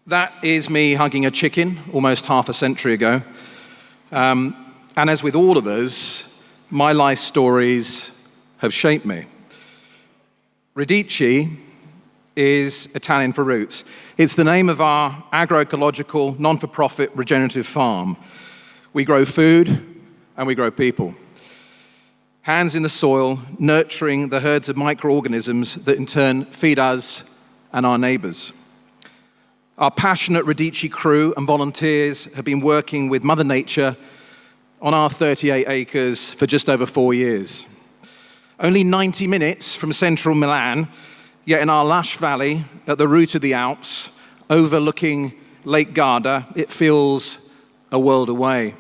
That is me hugging a chicken almost half a century ago. And as with all of us, my life stories have shaped me. Radici is Italian for roots. It's the name of our agroecological, non-for-profit regenerative farm. We grow food and we grow people. Hands in the soil, nurturing the herds of microorganisms that in turn feed us and our neighbors. Our passionate Radici crew and volunteers have been working with Mother Nature on our 38 acres for just over 4 years. Only 90 minutes from central Milan, yet in our lush valley at the root of the Alps, overlooking Lake Garda, it feels a world away.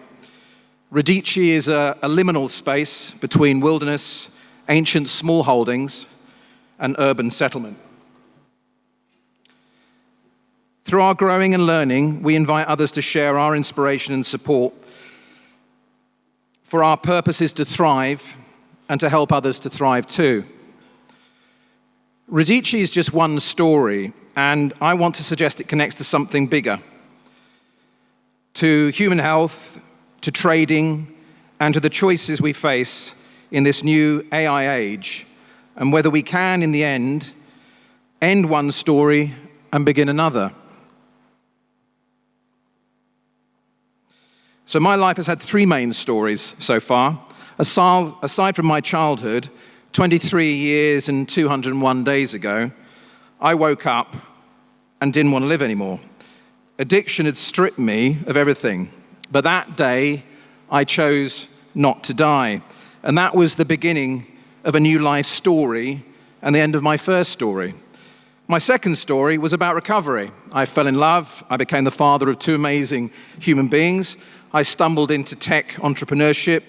Radici is a liminal space between wilderness, ancient smallholdings, and urban settlement. Through our growing and learning, we invite others to share our inspiration and support. For our purpose is to thrive and to help others to thrive too. Radici is just one story, and I want to suggest it connects to something bigger. To human health, to trading, and to the choices we face in this new AI age, and whether we can, in the end one story and begin another. So my life has had 3 main stories so far. Aside from my childhood, 23 years and 201 days ago, I woke up and didn't want to live anymore. Addiction had stripped me of everything. But that day, I chose not to die. And that was the beginning of a new life story and the end of my first story. My second story was about recovery. I fell in love. I became the father of 2 amazing human beings. I stumbled into tech entrepreneurship.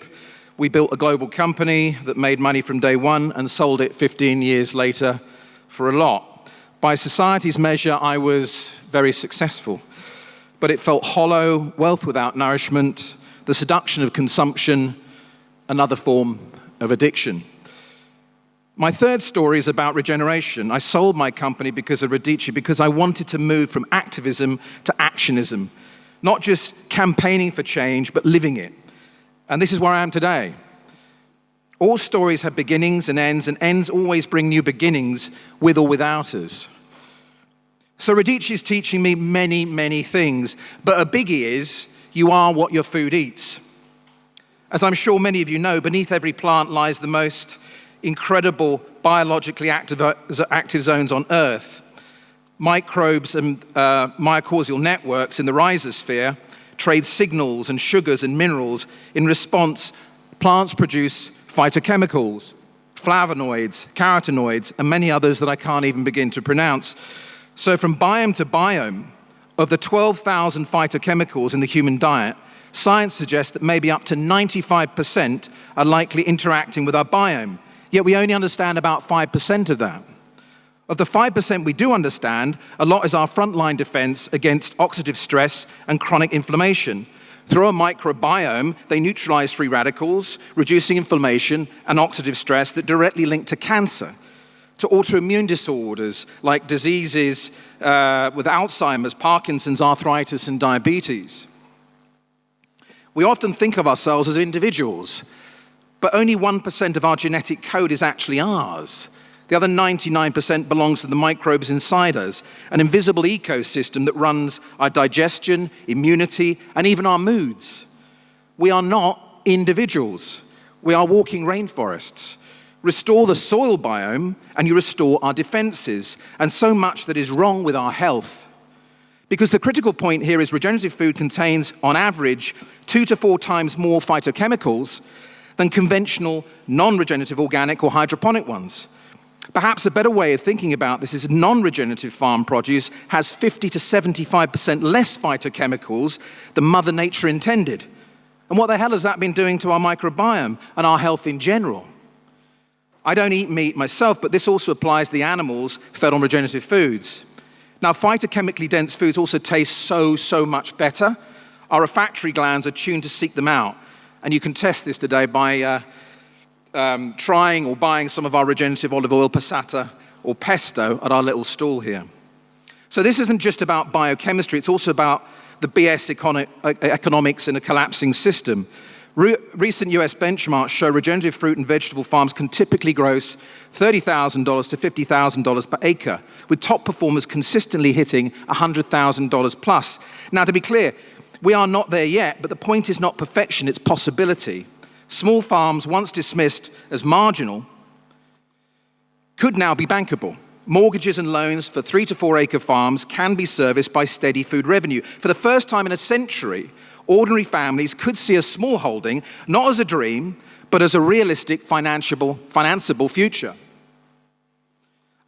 We built a global company that made money from day one and sold it 15 years later for a lot. By society's measure, I was very successful. But it felt hollow, wealth without nourishment, the seduction of consumption, another form of addiction. My third story is about regeneration. I sold my company because of Radici, because I wanted to move from activism to actionism. Not just campaigning for change, but living it. And this is where I am today. All stories have beginnings, and ends always bring new beginnings, with or without us. So Radici is teaching me many, many things, but a biggie is, you are what your food eats. As I'm sure many of you know, beneath every plant lies the most incredible biologically active zones on Earth. Microbes and mycorrhizal networks in the rhizosphere trade signals and sugars and minerals. In response, plants produce phytochemicals, flavonoids, carotenoids, and many others that I can't even begin to pronounce. So from biome to biome, of the 12,000 phytochemicals in the human diet, science suggests that maybe up to 95% are likely interacting with our biome. Yet we only understand about 5% of that. Of the 5% we do understand, a lot is our frontline defense against oxidative stress and chronic inflammation. Through a microbiome, they neutralize free radicals, reducing inflammation and oxidative stress that directly link to cancer, to autoimmune disorders like diseases with Alzheimer's, Parkinson's, arthritis, and diabetes. We often think of ourselves as individuals, but only 1% of our genetic code is actually ours. The other 99% belongs to the microbes inside us, an invisible ecosystem that runs our digestion, immunity, and even our moods. We are not individuals. We are walking rainforests. Restore the soil biome, and you restore our defenses, and so much that is wrong with our health. Because the critical point here is regenerative food contains, on average, 2 to 4 times more phytochemicals than conventional, non-regenerative organic or hydroponic ones. Perhaps a better way of thinking about this is non-regenerative farm produce has 50 to 75% less phytochemicals than Mother Nature intended. And what the hell has that been doing to our microbiome and our health in general? I don't eat meat myself, but this also applies to the animals fed on regenerative foods. Now, phytochemically dense foods also taste so much better. Our olfactory glands are tuned to seek them out. And you can test this today by trying or buying some of our regenerative olive oil passata or pesto at our little stall here. So this isn't just about biochemistry, it's also about the BS economics in a collapsing system. Recent US benchmarks show regenerative fruit and vegetable farms can typically gross $30,000 to $50,000 per acre, with top performers consistently hitting $100,000 plus. Now, to be clear, we are not there yet, but the point is not perfection, it's possibility. Small farms, once dismissed as marginal, could now be bankable. Mortgages and loans for 3 to 4 acre farms can be serviced by steady food revenue. For the first time in a century, ordinary families could see a small holding not as a dream, but as a realistic financeable future.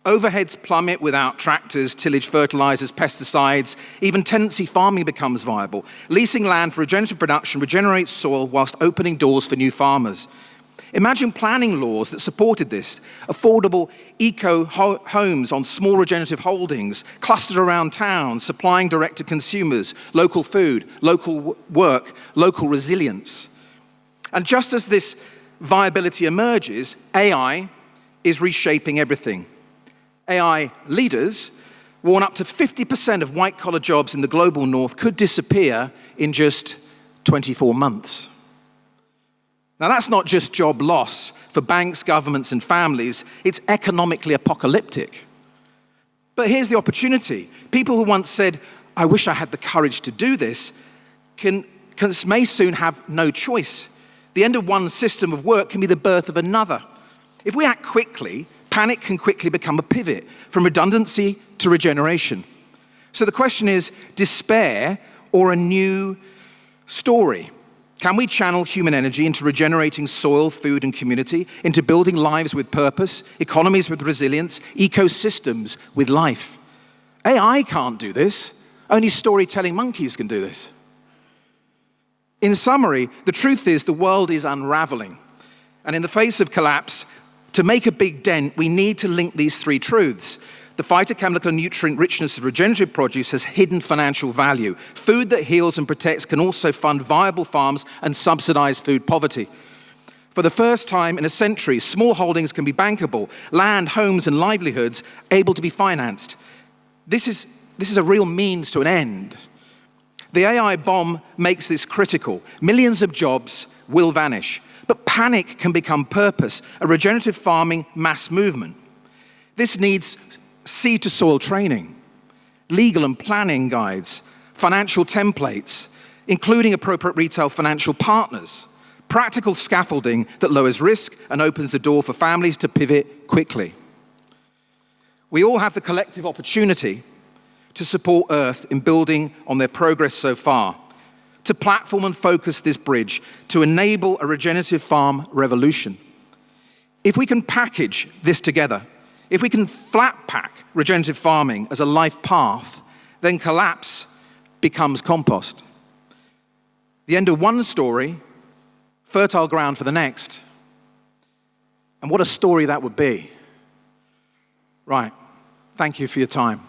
Overheads plummet without tractors, tillage, fertilizers, pesticides. Even tenancy farming becomes viable. Leasing land for regenerative production regenerates soil whilst opening doors for new farmers. Imagine planning laws that supported this. Affordable eco-homes on small regenerative holdings, clustered around towns, supplying direct to consumers, local food, local work, local resilience. And just as this viability emerges, AI is reshaping everything. AI leaders warn up to 50% of white-collar jobs in the global north could disappear in just 24 months. Now, that's not just job loss for banks, governments, and families. It's economically apocalyptic. But here's the opportunity. People who once said, I wish I had the courage to do this, may soon have no choice. The end of one system of work can be the birth of another. If we act quickly, panic can quickly become a pivot from redundancy to regeneration. So the question is, despair or a new story? Can we channel human energy into regenerating soil, food, and community, into building lives with purpose, economies with resilience, ecosystems with life? AI can't do this. Only storytelling monkeys can do this. In summary, the truth is the world is unraveling. And in the face of collapse, to make a big dent, we need to link these three truths. The phytochemical and nutrient richness of regenerative produce has hidden financial value. Food that heals and protects can also fund viable farms and subsidize food poverty. For the first time in a century, small holdings can be bankable, land, homes, and livelihoods able to be financed. This is a real means to an end. The AI bomb makes this critical. Millions of jobs will vanish, but panic can become purpose, a regenerative farming mass movement. This needs seed to soil training, legal and planning guides, financial templates, including appropriate retail financial partners, practical scaffolding that lowers risk and opens the door for families to pivot quickly. We all have the collective opportunity to support Earth in building on their progress so far, to platform and focus this bridge, to enable a regenerative farm revolution. If we can package this together, if we can flat pack regenerative farming as a life path, then collapse becomes compost. The end of one story, fertile ground for the next. And what a story that would be. Right. Thank you for your time.